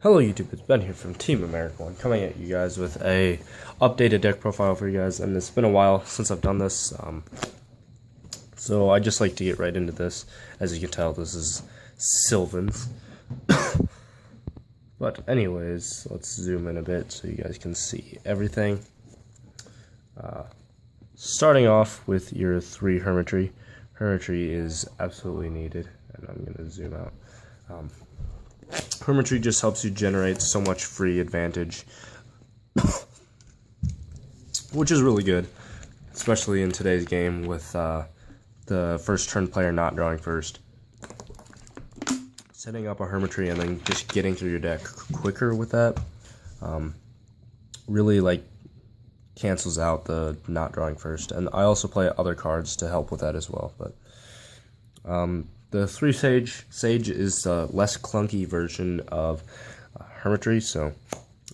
Hello YouTube, it's Ben here from Team America, and coming at you guys with a updated deck profile for you guys, and it's been a while since I've done this, so I just like to get right into this. As you can tell, this is Sylvan's. But anyways, let's zoom in a bit so you guys can see everything. Starting off with your 3 Hermitry. Hermitry is absolutely needed, and I'm going to zoom out. Hermitry just helps you generate so much free advantage, which is really good, especially in today's game with the first turn player not drawing first. Setting up a Hermitry and then just getting through your deck quicker with that really cancels out the not drawing first. And I also play other cards to help with that as well. But the 3 Sage is the less clunky version of Hermitry. So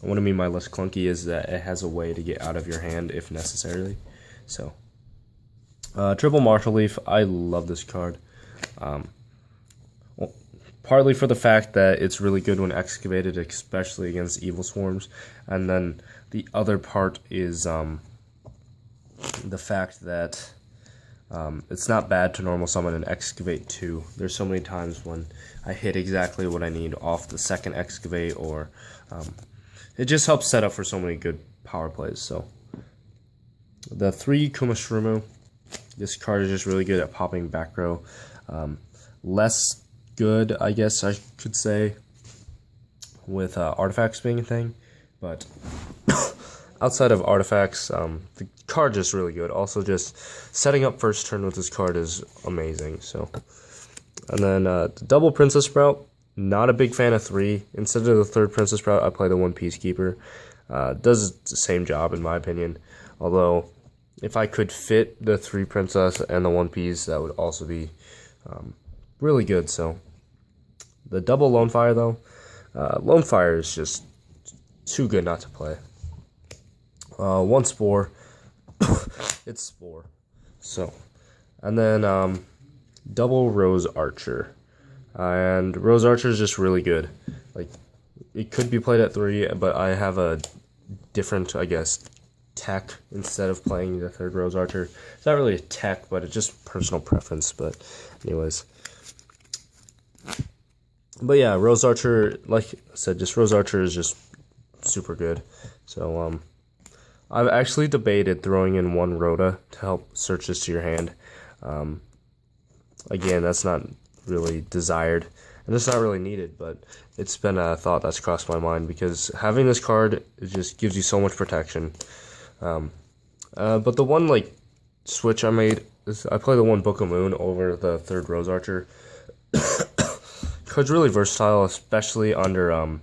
what I mean by less clunky is that it has a way to get out of your hand if necessarily. So Triple Marshall Leaf, I love this card. Well, partly for the fact that it's really good when excavated, especially against evil swarms, and then the other part is the fact that it's not bad to normal summon an Excavate too. There's so many times when I hit exactly what I need off the second Excavate, or it just helps set up for so many good power plays. So the 3 Kumashrumu, this card is just really good at popping back row. Less good, I guess I could say, with artifacts being a thing, but outside of artifacts, the card just really good. Also, just setting up first turn with this card is amazing. So, and then the double Princess Sprout, not a big fan of 3. Instead of the 3rd Princess Sprout, I play the 1 Peacekeeper. Does the same job in my opinion. Although, if I could fit the 3 Princess and the 1 Piece, that would also be really good. So, the double Lone Fire though, Lone Fire is just too good not to play. 1 Spore, it's Spore. So, and then double Rose Archer, and Rose Archer is just really good. Like, it could be played at 3, but I have a different, I guess, tech instead of playing the 3rd Rose Archer. It's not really a tech, but it's just personal preference. But anyways, but yeah, Rose Archer, like I said, just Rose Archer is just super good. So I've actually debated throwing in 1 Rhoda to help search this to your hand. Again, that's not really desired, and it's not really needed, but it's been a thought that's crossed my mind, because having this card, it just gives you so much protection. But the one switch I made is I play the 1 Book of Moon over the 3rd Rose Archer. Card's really versatile, especially under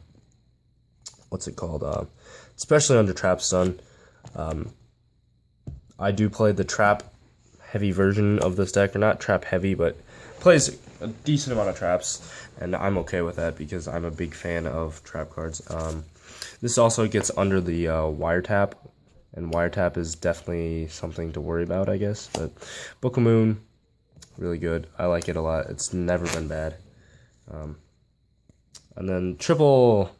what's it called? Especially under Trap Stun. I do play the trap heavy version of this deck, or not trap heavy, but plays a decent amount of traps, and I'm okay with that because I'm a big fan of trap cards. This also gets under the wiretap, and wiretap is definitely something to worry about, I guess. But Book of Moon, really good. I like it a lot. It's never been bad. And then triple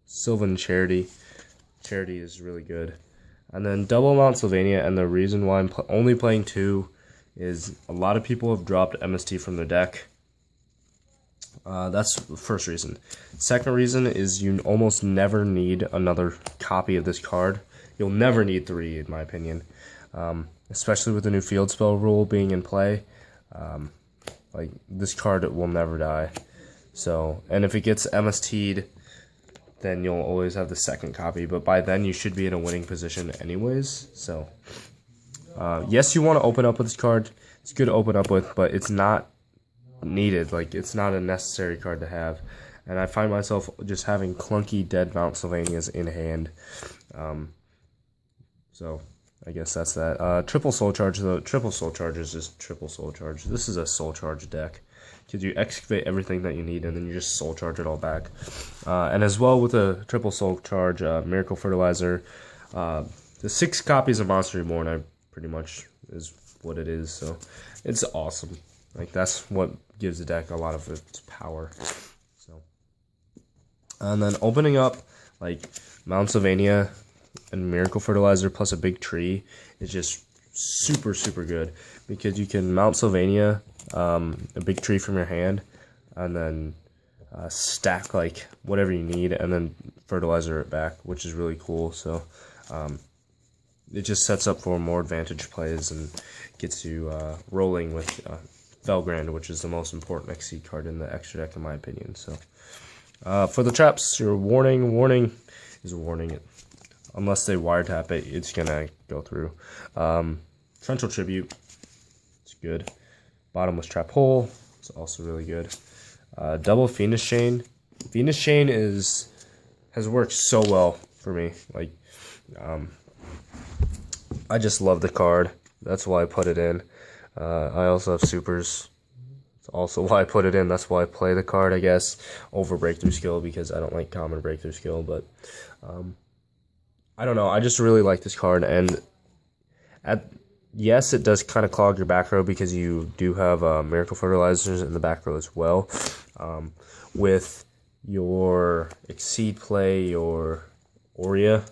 Sylvan Charity. Charity is really good. And then double Mount Sylvania, and the reason why I'm only playing 2 is a lot of people have dropped MST from their deck. That's the first reason. Second reason is you almost never need another copy of this card. You'll never need 3, in my opinion. Especially with the new field spell rule being in play. This card will never die. So, and if it gets MST'd, then you'll always have the 2nd copy, but by then you should be in a winning position anyways. So, yes, you want to open up with this card. It's good to open up with, but it's not needed. It's not a necessary card to have. And I find myself just having clunky dead Mount Sylvanias in hand. So, I guess that's that. Triple Soul Charge, though. Triple Soul Charge is just triple Soul Charge. This is a Soul Charge deck, because you excavate everything that you need, and then you just Soul Charge it all back. And as well with the Triple Soul Charge, Miracle Fertilizer, the 6 copies of Monster Reborn, pretty much is what it is. So it's awesome. That's what gives the deck a lot of its power. So And then opening up like Mount Sylvania and Miracle Fertilizer plus a big tree is just super, super good, because you can Mount Sylvania, a big tree from your hand, and then stack like whatever you need, and then fertilizer it back, which is really cool. So it just sets up for more advantage plays and gets you rolling with Felgrand, which is the most important XC card in the extra deck in my opinion. So for the traps, your warning is a warning. Unless they wiretap it, it's gonna go through. Torrential Tribute, it's good. Bottomless Trap Hole, it's also really good. Double Phoenix Chain. Phoenix Chain has worked so well for me. Like, I just love the card. That's why I put it in. I also have supers. It's also why I put it in. That's why I play the card, I guess, over Breakthrough Skill, because I don't like common Breakthrough Skill. But I don't know. I just really like this card, and yes, it does kind of clog your back row because you do have Miracle Fertilizers in the back row as well. With your Exceed play, your Aurea,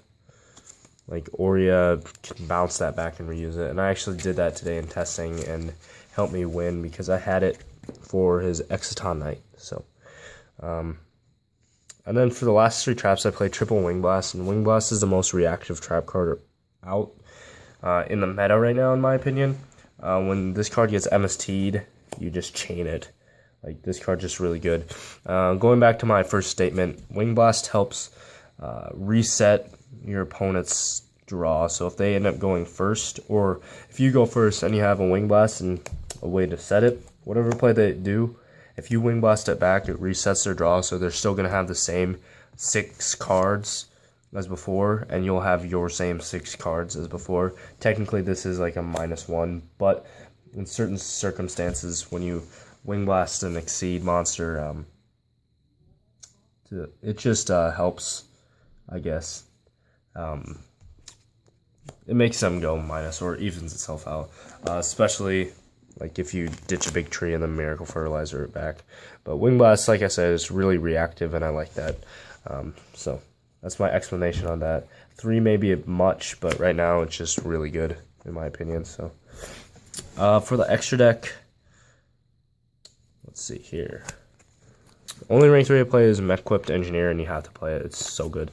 like Aurea can bounce that back and reuse it. And I actually did that today in testing and helped me win because I had it for his Exciton Knight. So, and then for the last 3 traps, I played triple Wing Blast, and Wing Blast is the most reactive trap card out in the meta right now, in my opinion. When this card gets MST'd, you just chain it. Like, this card just really good. Going back to my first statement, Wing Blast helps reset your opponent's draw. So if they end up going first, or if you go first and you have a Wing Blast and a way to set it, whatever play they do, if you Wing Blast it back, it resets their draw, so they're still going to have the same 6 cards as before, and you'll have your same 6 cards as before. Technically, this is like a -1, but in certain circumstances, when you Wing Blast an Exceed monster, it just helps, I guess. It makes them go minus, or evens itself out, especially like if you ditch a big tree and then Miracle Fertilizer it back. But Wing Blast, like I said, is really reactive, and I like that. So that's my explanation on that. 3 may be much, but right now it's just really good, in my opinion. So for the extra deck, let's see here. Only rank 3 I play is Mech-Equipped Engineer, and you have to play it. It's so good.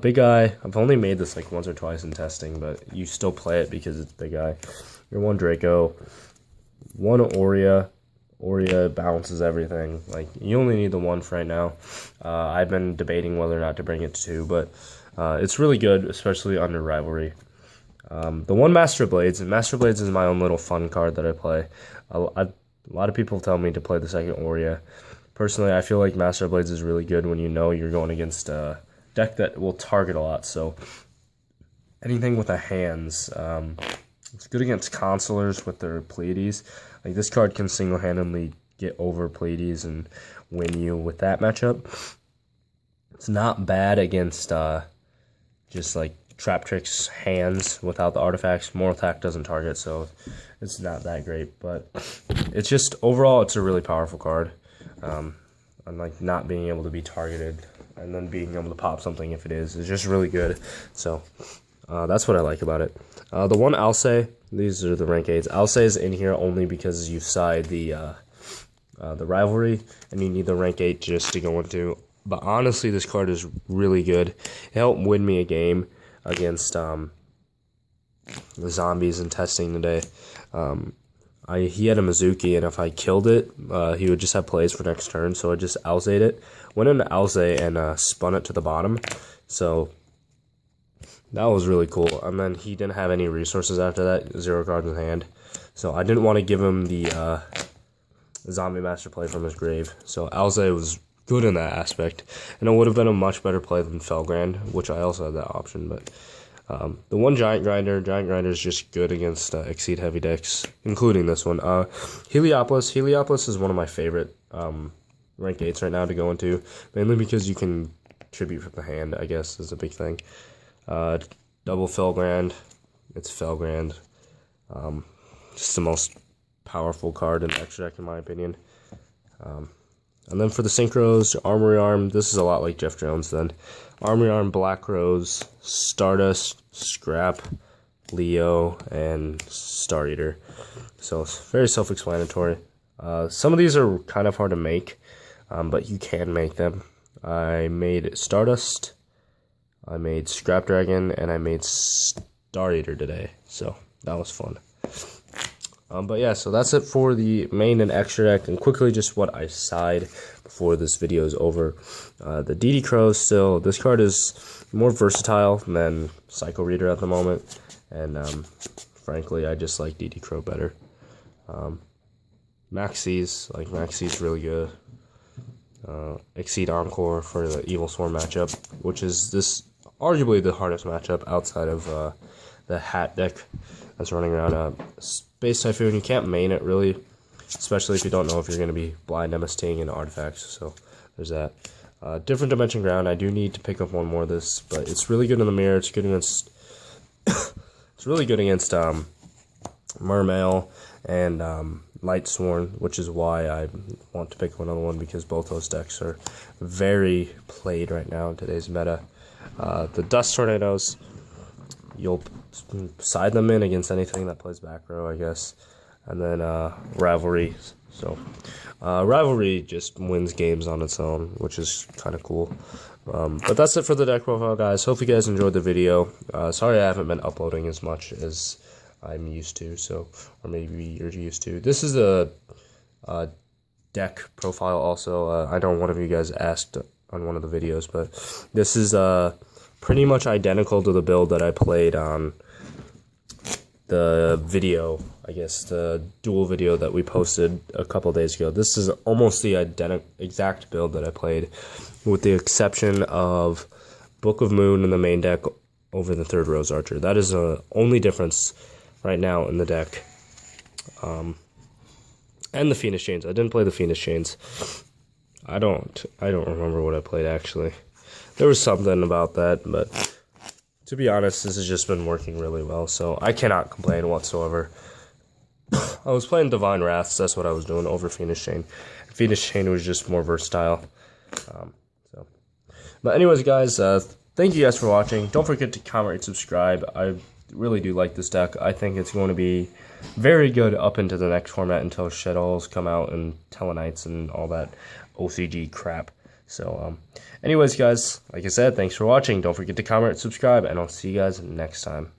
Big Eye, I've only made this like once or twice in testing, but you still play it because it's Big Eye. You're 1 Draco, 1 Aurea. Aurea balances everything. Like, you only need the 1 for right now. I've been debating whether or not to bring it to 2, but it's really good, especially under Rivalry. The 1 Master Blades, and Master Blades is my own little fun card that I play. A lot of people tell me to play the 2nd Aurea. Personally, I feel like Master Blades is really good when you know you're going against a deck that will target a lot. So anything with a hands, it's good against Consulars with their Pleiades. Like, this card can single-handedly get over Pleiades and win you with that matchup. It's not bad against just like Trap Trick's hands without the artifacts. More attack doesn't target, so it's not that great. But it's just, overall, it's a really powerful card. And like not being able to be targeted and then being able to pop something if it is just really good. So that's what I like about it. The 1 Alcé, these are the rank 8s. Alcé is in here only because you side the Rivalry, and you need the rank 8 just to go into. But honestly, this card is really good. It helped win me a game against the zombies in testing today. He had a Mizuki, and if I killed it, he would just have plays for next turn, so I just Alza'd it. Went into Alzay and spun it to the bottom, so that was really cool. And then he didn't have any resources after that, 0 cards in hand, so I didn't want to give him the Zombie Master play from his grave. So Alzay was good in that aspect, and it would have been a much better play than Felgrand, which I also had that option, but the 1 Giant Grinder is just good against Exceed heavy decks, including this one. Heliopolis is one of my favorite rank 8s right now to go into, mainly because you can tribute from the hand, I guess, is a big thing. Double Felgrand, it's Felgrand. Just the most powerful card in the extra deck, in my opinion. And then for the Synchros, Armory Arm, this is a lot like Jeff Jones then. Armory Arm, Black Rose, Stardust, Scrap, Leo, and Star Eater. So it's very self-explanatory. Some of these are kind of hard to make, but you can make them. I made Stardust, I made Scrap Dragon, and I made Star Eater today. So that was fun. But yeah, so that's it for the main and extra deck, and quickly just what I side before this video is over. The DD Crow still, this card is more versatile than Psycho Reader at the moment, and frankly, I just like DD Crow better. Maxie's really good. Exceed Encore for the Evil Swarm matchup, which is this arguably the hardest matchup outside of the hat deck that's running around. Space Typhoon, you can't main it really, especially if you don't know if you're going to be blind MSTing into artifacts, so there's that. Different Dimension Ground, I do need to pick up one more of this, but it's really good in the mirror. It's good against it's really good against Mermail and Light Sworn, which is why I want to pick up another one, because both those decks are very played right now in today's meta. The Dust Tornadoes, you'll side them in against anything that plays back row, I guess. And then Rivalry. So Rivalry just wins games on its own, which is kind of cool. But that's it for the deck profile, guys. Hope you guys enjoyed the video. Sorry I haven't been uploading as much as I'm used to, so, or maybe you're used to. This is a deck profile also. I know one of you guys asked on one of the videos, but this is pretty much identical to the build that I played on the video, I guess, the dual video that we posted a couple days ago. This is almost the exact build that I played, with the exception of Book of Moon in the main deck over the third Rose Archer. That is the only difference right now in the deck. And the Phoenix Chains. I didn't play the Phoenix Chains. I don't remember what I played, actually. There was something about that, but to be honest, this has just been working really well, so I cannot complain whatsoever. I was playing Divine Wraths, that's what I was doing, over Phoenix Chain. Phoenix Chain was just more versatile. But anyways, guys, thank you guys for watching. Don't forget to comment and subscribe. I really do like this deck. I think it's going to be very good up into the next format until Shadows come out and Telenites and all that OCG crap. So, anyways, guys, like I said, thanks for watching. Don't forget to comment and subscribe, and I'll see you guys next time.